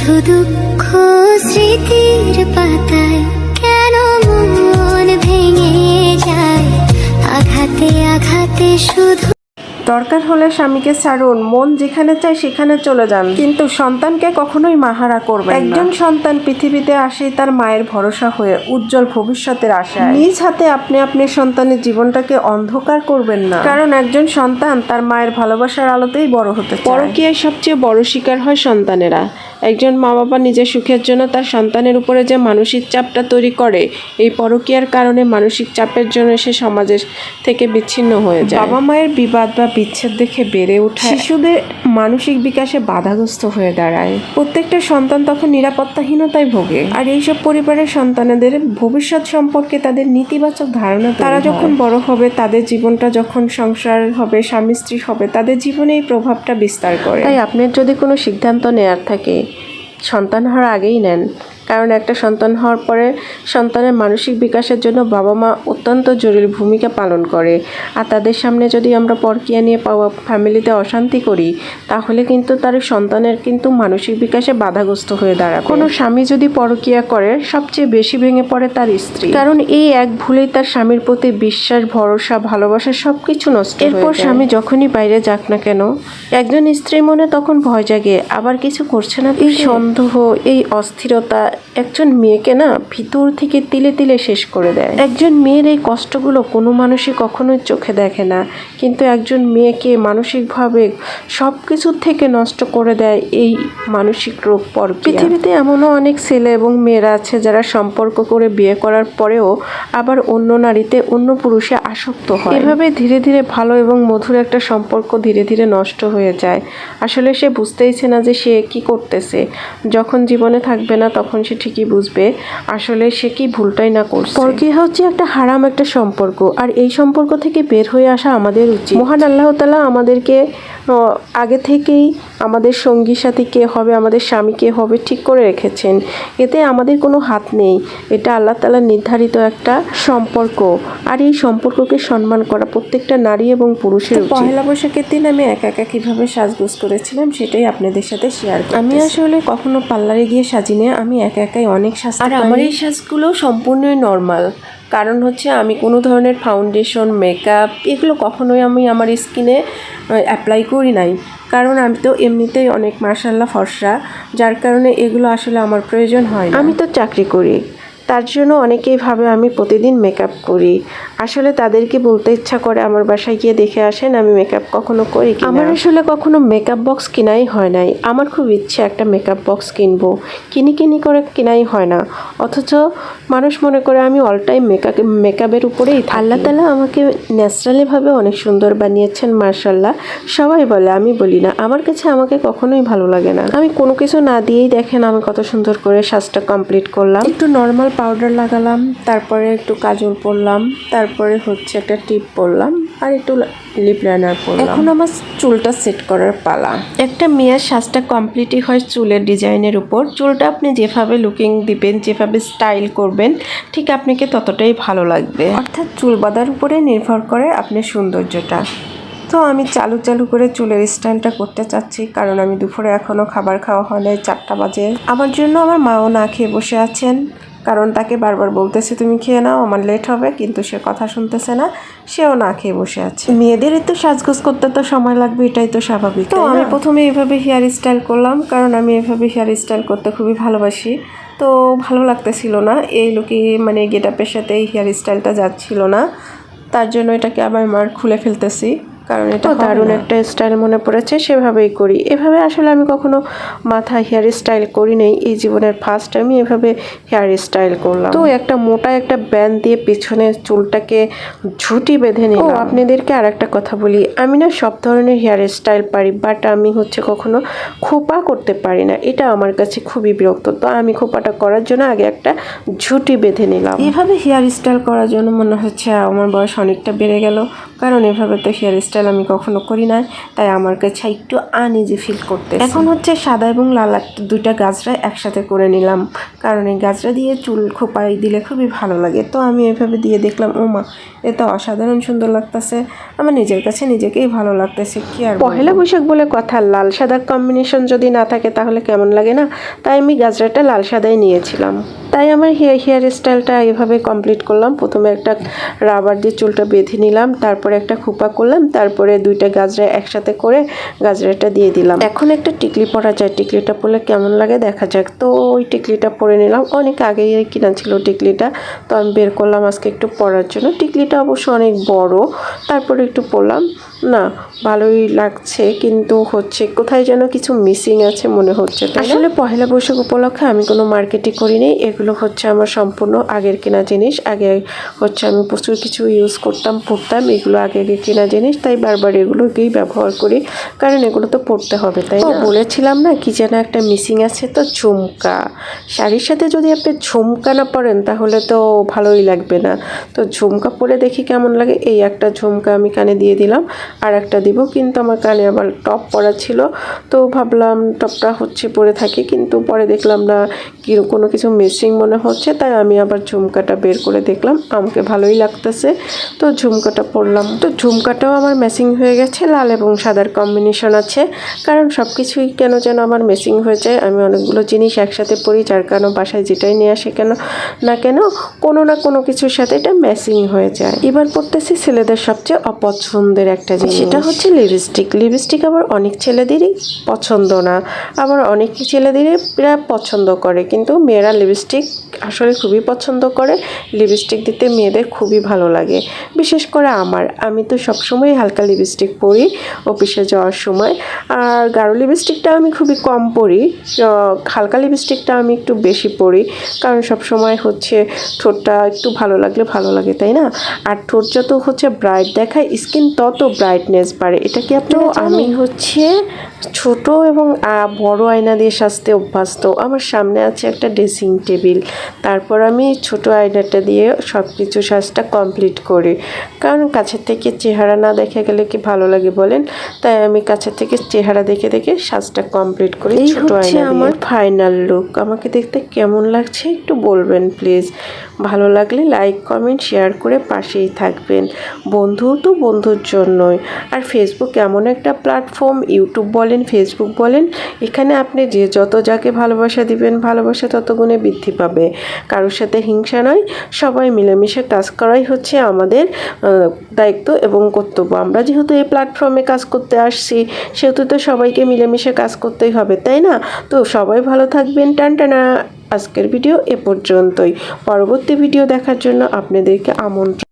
শুধু দুঃখ স্মৃতির পাতায় কেন মন ভেঙে যায় আঘাতে আঘাতে শুধু। দরকার হলে স্বামীকে ছাড়ুন, মন যেখানে চায় সেখানে চলে যান, কিন্তু সন্তানকে কখনোই মাহারা করবেন না। একজন সন্তান পৃথিবীতে আসে তার মায়ের ভরসা হয়ে, উজ্জ্বল ভবিষ্যতের আশায়। নিজ হাতে আপনি আপনার সন্তানের জীবনটাকে অন্ধকার করবেন না, কারণ একজন সন্তান তার মায়ের ভালোবাসার আলোতেই বড় হতে চায়। পরকীয়ায় সবচেয়ে বড় শিকার হয় সন্তানেরা। একজন মা বাবা নিজের সুখের জন্য তার সন্তানের উপরে যে মানসিক চাপটা তৈরি করে, এই পরকীয়ার কারণে মানসিক চাপের জন্য সে সমাজের থেকে বিচ্ছিন্ন হয়ে যায়। বাবা মায়ের বিবাদ বা বিচ্ছেদ দেখে বেড়ে ওঠা শিশুদের মানসিক বিকাশে বাধাগ্রস্ত হয়ে দাঁড়ায়। প্রত্যেকটা সন্তান তখন নিরাপত্তাহীনতায় ভোগে, আর এইসব পরিবারের সন্তানদের ভবিষ্যৎ সম্পর্কে তাদের নেতিবাচক ধারণা, তারা যখন বড় হবে, তাদের জীবনটা যখন সংসার হবে, স্বামী স্ত্রী হবে, তাদের জীবনে এই প্রভাবটা বিস্তার করে। তাই আপনার যদি কোনো সিদ্ধান্ত নেওয়ার থাকে, সন্তান হওয়ার আগেই নেন, কারণ একটা সন্তান হওয়ার পরে সন্তানের মানসিক বিকাশের জন্য বাবা মা অত্যন্ত জরুরি ভূমিকা পালন করে। আর তাদের সামনে যদি আমরা পরকীয়া নিয়ে পাওয়া ফ্যামিলিতে অশান্তি করি, তাহলে কিন্তু তার সন্তানের কিন্তু মানসিক বিকাশে বাধাগ্রস্ত হয়ে দাঁড়ায়। কোনো স্বামী যদি পরকীয়া করে, সবচেয়ে বেশি ভেঙে পড়ে তার স্ত্রী, কারণ এই এক ভুলেই তার স্বামীর প্রতি বিশ্বাস, ভরসা, ভালোবাসা সবকিছু নষ্ট হয়ে যায়। এরপর স্বামী যখনই বাইরে যাক না কেন, একজন স্ত্রীর মনে তখন ভয় জাগে, আবার কিছু করছে না। এই সন্দেহ, এই অস্থিরতা একজন মেয়েকে না ভিতর থেকে তিলে তিলে শেষ করে দেয়। একজন মেয়ের এই কষ্টগুলো কোনো মানুষই কখনোই চোখে দেখে না, কিন্তু একজন মেয়েকে মানসিকভাবে সব কিছুর থেকে নষ্ট করে দেয় এই মানসিক রোগ পরকীয়া। পৃথিবীতে এমনও অনেক ছেলে এবং মেয়েরা আছে যারা সম্পর্ক করে বিয়ে করার পরেও আবার অন্য নারীতে, অন্য পুরুষে আসক্ত হয়। এভাবে ধীরে ধীরে ভালো এবং মধুর একটা সম্পর্ক ধীরে ধীরে নষ্ট হয়ে যায়। আসলে সে বুঝতেইছে না যে সে কি করতেছে। যখন জীবনে থাকবে না, তখন সে ঠিকই বুঝবে আসলে সে কি ভুলটাই না করছে। পরকীয়া হচ্ছে একটা হারাম একটা সম্পর্ক, আর এই সম্পর্ক থেকে বের হয়ে আসা আমাদের উচিত। মহান আল্লাহ তাআলা আমাদেরকে আগে থেকেই আমাদের সঙ্গী সাথী কে হবে, আমাদের স্বামী কে হবে ঠিক করে রেখেছেন। এতে আমাদের কোনো হাত নেই, এটা আল্লাহ তাআলার নির্ধারিত একটা সম্পর্ক, আর এই সম্পর্ককে সম্মান করা প্রত্যেকটা নারী এবং পুরুষের উচিত। পহেলা বৈশাখের দিন আমি একা একা কীভাবে সাজগোজ করেছিলাম সেটাই আপনাদের সাথে শেয়ার করি। আমি আসলে কখনো পার্লারে গিয়ে সাজিনি, আমি একা একাই অনেক সাজ, আর আমার এই সাজগুলো সম্পূর্ণই নর্মাল। কারণ হচ্ছে আমি কোনো ধরনের ফাউন্ডেশন, মেকআপ এগুলো কখনোই আমি আমার স্কিনে অ্যাপ্লাই করি নাই, কারণ আমি তো এমনিতেই অনেক মাশাআল্লাহ ফর্সা, যার কারণে এগুলো আসলে আমার প্রয়োজন হয় না। আমি তো চাকরি করি, তার জন্য অনেকেই ভাবে আমি প্রতিদিন মেকআপ করি। আসলে তাদেরকে বলতে ইচ্ছা করে আমার বাসায় গিয়ে দেখে আসেন আমি মেকআপ কখনো করি কিনা। আমার আসলে কখনো মেকআপ বক্স কিনাই হয় নাই। আমার খুব ইচ্ছে একটা মেকআপ বক্স কিনবো, কিনি করে কিনাই হয় না, অথচ মানুষ মনে করে আমি অল টাইম মেকআপের উপরেই থাকি। আল্লাহ তাআলা আমাকে ন্যাচারালিভাবে অনেক সুন্দর বানিয়েছেন মাশাআল্লাহ। সবাই বলে, আমি বলি না। আমার কাছে আমাকে কখনোই ভালো লাগে না। আমি কোনো কিছু না দিয়েই দেখেন আমি কত সুন্দর করে সাজটা কমপ্লিট করলাম। একটু নর্মাল পাউডার লাগালাম, তারপরে একটু কাজল পরলাম, তারপরে হচ্ছে একটা টিপ পরলাম, আর একটু লিপ লাইনার পরলাম। এখন আমার চুলটা সেট করার পালা। একটা মেয়ের সাজটা কমপ্লিটই হয় চুলের ডিজাইনের উপর। চুলটা আপনি যেভাবে লুকিং দিবেন, যেভাবে স্টাইল করবেন, ঠিক আপনাকে ততটাই ভালো লাগবে। অর্থাৎ চুল বাঁধার উপরে নির্ভর করে আপনার সৌন্দর্যটা। তো আমি চালু করে চুলের স্টাইলটা করতে চাচ্ছি, কারণ আমি দুপুরে এখনও খাবার খাওয়া হয় নাই, 4টা বাজে। আমার জন্য আমার মাও না খেয়ে বসে আছেন, কারণ তাকে বারবার বলতেছে তুমি খেয়ে নাও, আমার লেট হবে, কিন্তু সে কথা শুনতেছে না, সেও না খেয়ে বসে আছে। মেয়েদের তো সাজগোজ করতে তো সময় লাগবে, এটাই তো স্বাভাবিক। তো আমি প্রথমে এইভাবে হেয়ার স্টাইল করলাম, কারণ আমি এভাবে হেয়ার স্টাইল করতে খুবই ভালোবাসি। তো ভালো লাগতেছিল না এই লুকে, মানে গেট আপের সাথে এই হেয়ার স্টাইলটা যাচ্ছিল না, তার জন্য এটাকে আবার খুলে ফেলতেছি, কারণ এটা দারুণ একটা স্টাইল মনে পড়েছে, সেভাবেই করি। এভাবে আসলে আমি কখনো মাথায় হেয়ার স্টাইল করি নাই, এই জীবনের ফার্স্ট আমি এভাবে হেয়ার স্টাইল করলাম। তো একটা মোটা একটা ব্যান্ড দিয়ে পিছনে চুলটাকে ঝুঁটি বেঁধে নিলাম। আপনাদেরকে আর একটা কথা বলি, আমি না সব ধরনের হেয়ার স্টাইল পারি, বাট আমি হচ্ছে কখনো খোপা করতে পারি না, এটা আমার কাছে খুবই বিরক্ত। তো আমি খোপাটা করার জন্য আগে একটা ঝুঁটি বেঁধে নিলাম। এভাবে হেয়ার স্টাইল করার জন্য মনে হচ্ছে আমার বয়স অনেকটা বেড়ে গেল, কারণ এভাবে তো হেয়ার স্টাইল স্টাইল আমি কখনো করি না, তাই আমার কাছে একটু আনইজি ফিল করতে। এখন হচ্ছে সাদা এবং লাল দুইটা গাজরা একসাথে করে নিলাম, কারণ এই গাজরা দিয়ে চুল খোপায় দিলে খুবই ভালো লাগে। তো আমি এভাবে দিয়ে দেখলাম, ও মা, এ তো অসাধারণ সুন্দর লাগতেছে, আমার নিজের কাছে নিজেকেই ভালো লাগতেছে। কি আর পহেলা বৈশাখ বলে কথা, লাল সাদার কম্বিনেশন যদি না থাকে তাহলে কেমন লাগে না? তাই আমি গাজরাটা লাল সাদাই নিয়েছিলাম। তাই আমার হেয়ার স্টাইলটা এভাবে কমপ্লিট করলাম। প্রথমে একটা রাবার দিয়ে চুলটা বেঁধে নিলাম, তারপরে একটা খোপা করলাম, তারপরে দুইটা গাজরা একসাথে করে গাজরাটা দিয়ে দিলাম। এখন একটা টিকলি পরা যায়, টিকলিটা পরলে কেমন লাগে দেখা যাক। তো ওই টিকলিটা পরে নিলাম, অনেক আগেই কিনা ছিল টিকলিটা, তো আমি বের করলাম আজকে একটু পরার জন্য। টিকলিটা অবশ্য অনেক বড়, তারপরে একটু পরলাম, না ভালোই লাগছে, কিন্তু হচ্ছে কোথায় যেন কিছু মিসিং আছে মনে হচ্ছে। আসলে পহেলা বৈশাখ উপলক্ষে আমি কোনো মার্কেটিং করিনি, এগুলো হচ্ছে আমার সম্পূর্ণ আগের কেনা জিনিস। আগে হচ্ছে আমি প্রচুর কিছু ইউজ করতাম, পরতাম, এগুলো আগে কেনা জিনিস, তাই বারবার এগুলোকেই ব্যবহার করি, কারণ এগুলো তো পরতে হবে। তাই বলেছিলাম না কি যেন একটা মিসিং আছে, তো ঝুমকা। শাড়ির সাথে যদি আপনি ঝুমকা না পরেন তাহলে তো ভালোই লাগবে না। তো ঝুমকা পরে দেখি কেমন লাগে। এই একটা ঝুমকা আমি কানে দিয়ে দিলাম, আর একটা দিব, কিন্তু আমার কানে আবার টপ পরা ছিল, তো ভাবলাম টপটা হচ্ছে পরে থাকি, কিন্তু পরে দেখলাম না কি কোনো কিছু মিসিং মনে হচ্ছে, তাই আমি আবার ঝুমকাটা বের করে দেখলাম, আমাকে ভালোই লাগতেছে, তো ঝুমকাটা পরলাম। তো ঝুমকাটাও আমার ম্যাচিং হয়ে গেছে, লাল এবং সাদার কম্বিনেশন আছে, কারণ সব কিছুই কেন যেন আমার ম্যাচিং হয়ে যায়। আমি অনেকগুলো জিনিস একসাথে পরি, যার কারণে বাসায় যেটাই নিয়ে আসে কেন কোনো না কোনো কিছুর সাথে এটা ম্যাচিং হয়ে যায়। এবার পড়তেছি ছেলেদের সবচেয়ে অপছন্দের একটা জিনিস, সেটা হচ্ছে লিপস্টিক। লিপস্টিক আবার অনেক ছেলেদেরই পছন্দ না, আবার অনেক ছেলেদেরই প্রায় পছন্দ করে, কিন্তু মেয়েরা লিপস্টিক আসলে খুবই পছন্দ করে। লিপস্টিক দিতে মেয়েদের খুবই ভালো লাগে, বিশেষ করে আমি তো সবসময় হালকা লিপস্টিক পরি অফিসে যাওয়ার সময়, আর গাঢ় লিপস্টিকটা আমি খুবই কম পরি, হালকা লিপস্টিকটা আমি একটু বেশি পরি, কারণ সবসময় হচ্ছে ঠোঁটটা একটু ভালো লাগে, তাই না? আর ঠোঁট যত হচ্ছে ব্রাইট দেখায়, স্কিন তত ব্রাইটনেস বাড়ে। এটা কি আপনি? আমি হচ্ছে ছোট এবং বড় আয়না দিয়ে সাজতে অভ্যস্ত। আমার সামনে আছে একটা ড্রেসিং টেবিল, তারপর আমি ছোট আয়নাটা দিয়ে সব কিছু সাজটা কমপ্লিট করি, কারণ কাছের থেকে চেহারা না দেখে গেলে কি ভালো লাগে বলেন? তাই আমি কাছের থেকে চেহারা দেখে দেখে সাজটা কমপ্লিট করি। এই হচ্ছে আমার ফাইনাল লুক। আমাকে দেখতে কেমন লাগছে একটু বলবেন প্লিজ। ভালো লাগলে লাইক, কমেন্ট, শেয়ার করে পাশেই থাকবেন। বন্ধু তো বন্ধুর জন্যই। আর ফেসবুক এমন একটা প্ল্যাটফর্ম, ইউটিউব বলেন, ফেসবুক বলেন, এখানে আপনি যে যত যাকে ভালোবাসা দিবেন, ভালোবাসা তত গুণে বৃদ্ধি পাবে। কারোর সাথে হিংসা নয়, সবাই মিলেমিশে কাজ করাই হচ্ছে আমাদের দায়িত্ব এবং কর্তব্য। আমরা যেহেতু এই প্ল্যাটফর্মে কাজ করতে আসছি, সেহেতু তো সবাইকে মিলেমিশে কাজ করতেই হবে, তাই না? তো সবাই ভালো থাকবেন। টানটানা। আজকের ভিডিও এ পর্যন্তই। পরবর্তী ভিডিও দেখার জন্য আপনাদেরকে আমন্ত্রণ।